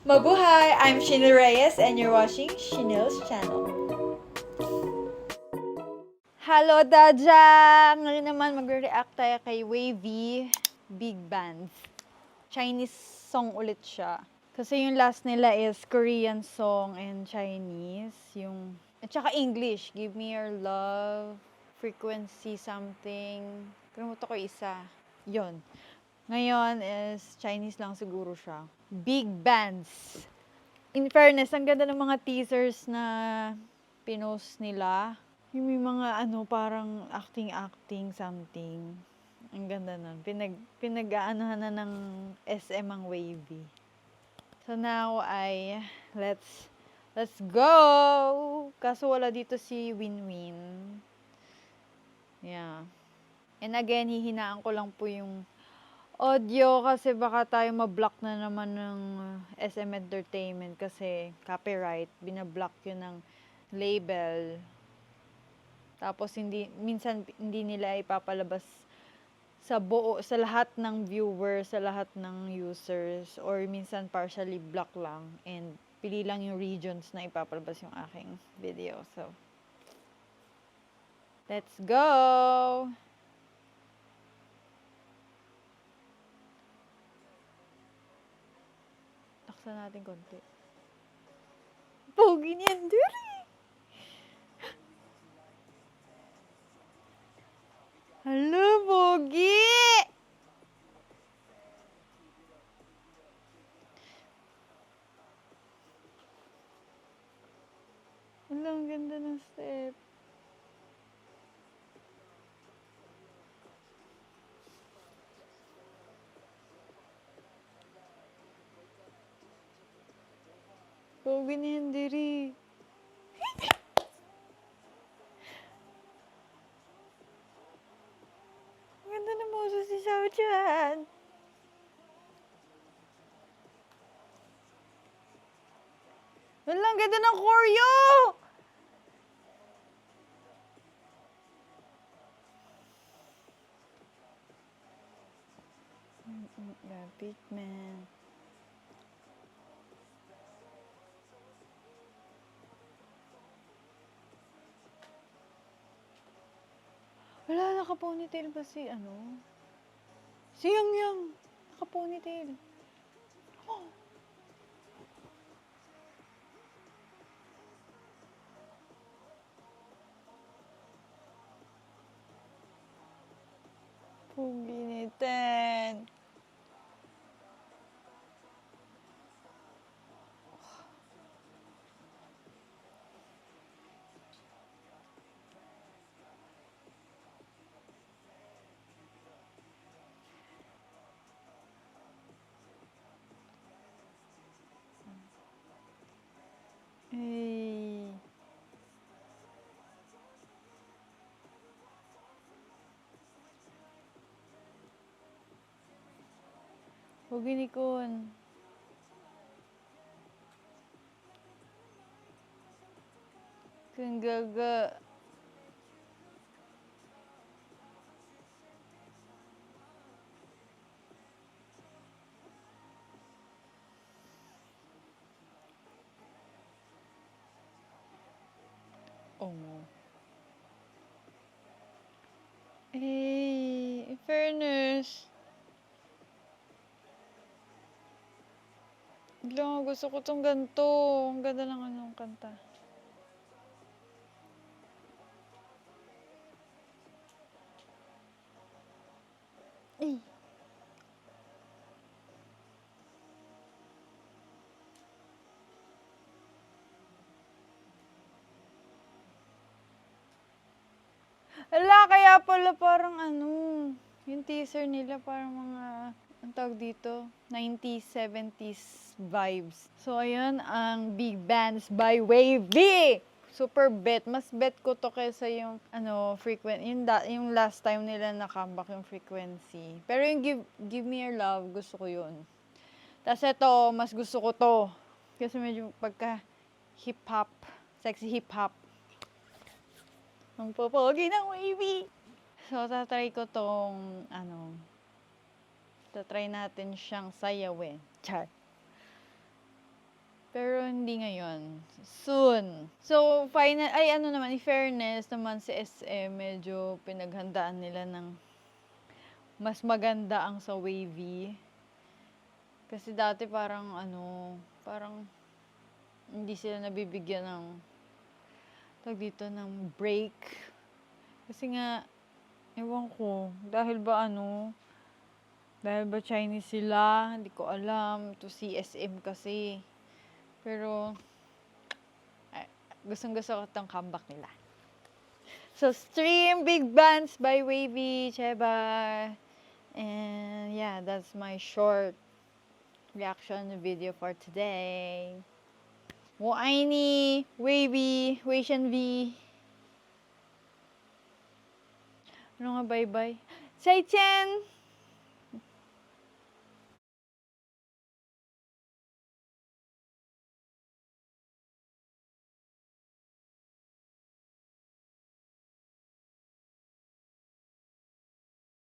Mabuhay! I'm Shinil Reyes and you're watching Shinil's channel. Hello, Daja! Ngayon naman magre-react tayo kay Wavy Big Bands. Chinese song ulit siya. Kasi yung last nila is Korean song and Chinese. At saka English. Give me your love, frequency something. Kalimutan ko isa. Yon. Ngayon is Chinese lang siguro siya. Big Bands. In fairness, ang ganda ng mga teasers na pinost nila. Yung may mga parang acting something. Ang ganda nun. Pinag-aanohan na ng SM ang Wavy. So now let's go! Kaso wala dito si Winwin. Yeah. And again, hihinaan ko lang po yung audio kasi baka tayo ma-block na naman ng SM Entertainment kasi copyright. Binablock yun ng label. Tapos minsan hindi nila ipapalabas sa lahat ng viewers, sa lahat ng users, or minsan partially block lang and pili lang yung regions na ipapalabas yung aking video. So, let's go! Taksan natin konti. Pogi niyan, dali! Hello, Pogi! Ang ganda ng step. Pogi niyan, diri. Ang ganda ng boses ni Xiao Chan. Ang ganda ng choreo! Rabbit man. Wala, naka-ponytail ba si Si Yang Yang. Naka-ponytail. Oh. Pogi ni Ten. Hey. Pogi ni Kun. Kun gaga. Oh. Hey, in fairness. Biglang gusto ko tong ganito. Ang ganda ng kanta. Ay. Ala, kaya pala parang yung teaser nila parang mga, ang tawag dito, 90s, 70s vibes. So, ayun, ang Big Bands by Wavy! Super bet. Mas bet ko to kaysa yung, yung last time nila na comeback yung Frequency. Pero yung Give Me Your Love, gusto ko yun. Tapos ito, mas gusto ko to. Kasi medyo pagka hip-hop, sexy hip-hop. Ang popogi ng Wavy. So, tatry ko tong, tatry natin siyang sayawin. Char. Pero hindi ngayon. Soon. So, final, ay ano naman, in fairness naman si SM, medyo pinaghandaan nila ng mas maganda ang sa Wavy. Kasi dati parang parang hindi sila nabibigyan ng tawag dito ng break. Kasi nga, ewan ko, dahil ba Chinese sila, hindi ko alam. To CSM kasi. Pero, gustong-gusto ko itong comeback nila. So, stream Big Bands by Wavy, Cheba. And yeah, that's my short reaction video for today. 我爱你 Wavy, Wei Shen V. Ano nga, bye-bye. 再见!